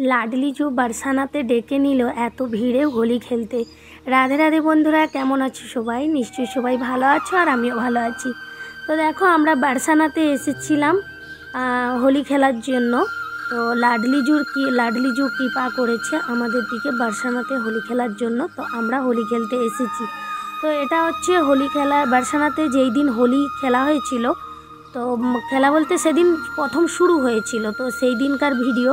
লাডলিজু বারসানাতে ডেকে নিল এত ভিড়ে হোলি খেলতে। রাধে রাধে বন্ধুরা, কেমন আছো সবাই? নিশ্চয়ই সবাই ভালো আছো আর আমিও ভালো আছি। তো দেখো, আমরা বারসানাতে এসেছিলাম হোলি খেলার জন্য। তো লাডলিজু কৃপা করেছে আমাদের দিকে বারসানাতে হোলি খেলার জন্য। তো আমরা হোলি খেলতে এসেছি। তো এটা হচ্ছে হোলি খেলা বারসানাতে যেই দিন হোলি খেলা হয়েছিল। তো খেলা বলতে সেদিন প্রথম শুরু হয়েছিল। তো সেই দিনকার ভিডিও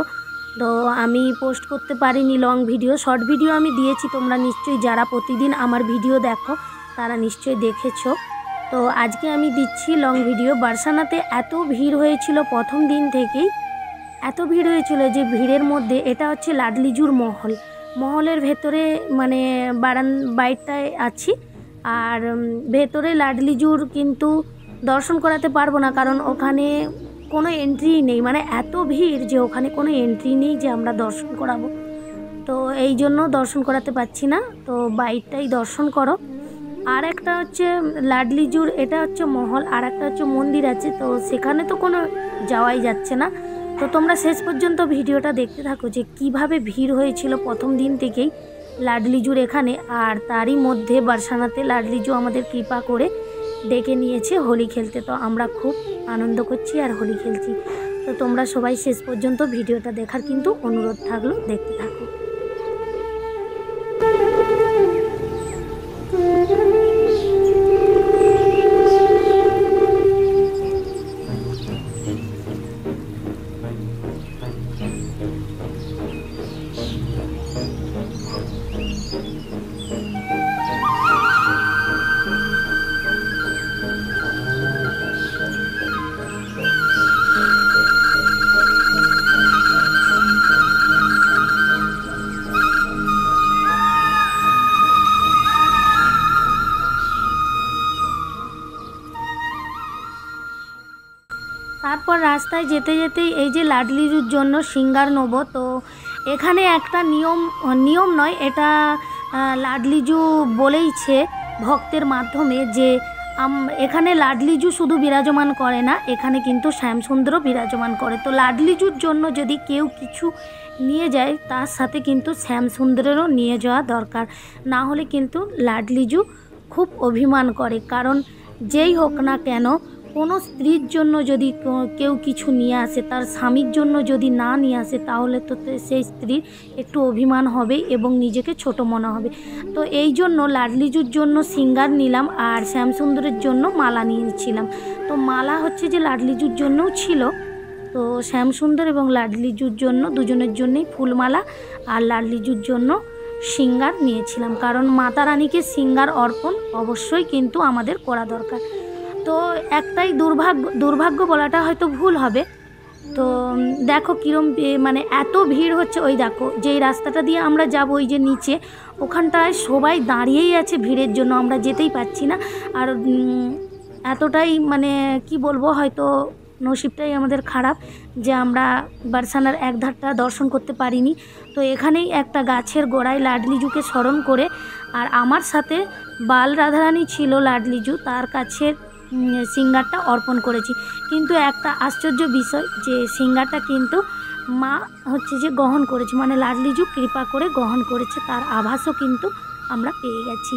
তো আমি পোস্ট করতে পারিনি, লং ভিডিও, শর্ট ভিডিও আমি দিয়েছি। তোমরা নিশ্চয়ই যারা প্রতিদিন আমার ভিডিও দেখো তারা নিশ্চয়ই দেখেছো। তো আজকে আমি দিচ্ছি লং ভিডিও। বারসানাতে এত ভিড় হয়েছিল, প্রথম দিন থেকেই এত ভিড় হয়েছিল যে ভিড়ের মধ্যে এটা হচ্ছে লাডলিজুর মহলের ভেতরে, মানে বাইরটায় আছি। আর ভেতরে লাডলিজুর কিন্তু দর্শন করাতে পারবো না, কারণ ওখানে কোনো এন্ট্রি নেই। মানে এত ভিড় যে ওখানে কোনো এন্ট্রি নেই যে আমরা দর্শন করাবো। তো এই জন্য দর্শন করাতে পারছি না। তো বাইরটাই দর্শন করো। আর একটা হচ্ছে লাডলিজুর, এটা হচ্ছে মহল, আর একটা হচ্ছে মন্দির আছে। তো সেখানে তো কোনো যাওয়াই যাচ্ছে না। তো তোমরা শেষ পর্যন্ত ভিডিওটা দেখতে থাকো যে কিভাবে ভিড় হয়েছিল প্রথম দিন থেকেই লাডলিজুর এখানে। আর তারই মধ্যে বারসানাতে লাডলিজু আমাদের কৃপা করে ডেকে নিয়েছে হোলি খেলতে। তো আমরা খুব আনন্দ করছি আর হোলি খেলছি। তো তোমরা সবাই শেষ পর্যন্ত ভিডিওটা দেখার কিন্তু অনুরোধ থাকলো, দেখতে থাকো। তারপর রাস্তায় যেতে যেতেই এই যে লাডলিজুর জন্য সিঙ্গার নেব। তো এখানে একটা নিয়ম নয়, এটা লাডলিজু বলেইছে ভক্তের মাধ্যমে যে এখানে লাডলিজু শুধু বিরাজমান করে না, এখানে কিন্তু শ্যামসুন্দর বিরাজমান করে। তো লাডলিজুর জন্য যদি কেউ কিছু নিয়ে যায় তার সাথে কিন্তু শ্যামসুন্দরেরও নিয়ে যাওয়া দরকার, না হলে কিন্তু লাডলিজু খুব অভিমান করে। কারণ যেই হোক না কেন, কোনো স্ত্রীর জন্য যদি কেউ কিছু নিয়ে আসে, তার স্বামীর জন্য যদি না নিয়ে আসে, তাহলে তো সেই স্ত্রীর একটু অভিমান হবে এবং নিজেকে ছোট মনে হবে। তো এই জন্য লাডলিজুর জন্য সিঙ্গার নিলাম আর শ্যামসুন্দরের জন্য মালা নিয়েছিলাম। তো মালা হচ্ছে যে লাডলিজুর জন্যও ছিল। তো শ্যামসুন্দর এবং লাডলিজুর জন্য দুজনের জন্যই ফুলমালা আর লাডলিজুর জন্য সিঙ্গার নিয়েছিলাম, কারণ মাতা রানীকে সিঙ্গার অর্পণ অবশ্যই কিন্তু আমাদের করা দরকার। তো একটাই দুর্ভাগ্য বলাটা হয়তো ভুল হবে। তো দেখো কিরম মানে এত ভিড় হচ্ছে। ওই দেখো যেই রাস্তাটা দিয়ে আমরা যাব, ওই যে নিচে ওখানটায় সবাই দাঁড়িয়েই আছে ভিড়ের জন্য, আমরা যেতেই পারছি না। আর এতটাই মানে কি বলবো, হয়তো নসিবটাই আমাদের খারাপ যে আমরা বারসানার এক ধারটা দর্শন করতে পারিনি। তো এখানেই একটা গাছের গোড়ায় লাডলিজুকে স্মরণ করে, আর আমার সাথে বাল রাধারানী ছিল লাডলিজু, তার কাছে সিঙ্গারটা অর্পণ করেছি। কিন্তু একটা আশ্চর্য বিষয় যে সিঙ্গারটা কিন্তু মা হচ্ছে যে গ্রহণ করেছে, মানে লাডলিজু কৃপা করে গ্রহণ করেছে, তার আভাসও কিন্তু আমরা পেয়ে গেছি।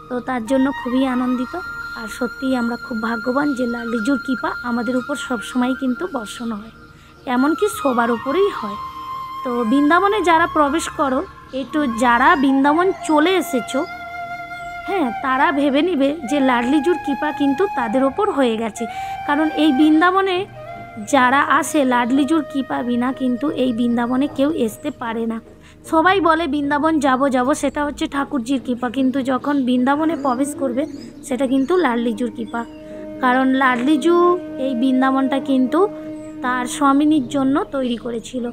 তো তার জন্য খুবই আনন্দিত। আর সত্যিই আমরা খুব ভাগ্যবান যে লাডলিজুর কৃপা আমাদের উপর সবসময় কিন্তু বর্ষণ হয়, এমনকি সবার উপরেই হয়। তো বৃন্দাবনে যারা প্রবেশ করো, একটু যারা বৃন্দাবন চলে এসেছো, হ্যাঁ, তারা ভেবে নিবে যে লাডলিজুর কৃপা কিন্তু তাদের ওপর হয়ে গেছে। কারণ এই বৃন্দাবনে যারা আসে, লাডলিজুর কৃপা বিনা কিন্তু এই বৃন্দাবনে কেউ আসতে পারে না। সবাই বলে বৃন্দাবন যাব, সেটা হচ্ছে ঠাকুরজির কৃপা, কিন্তু যখন বৃন্দাবনে প্রবেশ করবে সেটা কিন্তু লাডলিজুর কৃপা। কারণ লাডলিজু এই বৃন্দাবনটা কিন্তু তার স্বামিনীর জন্য তৈরি করেছিল।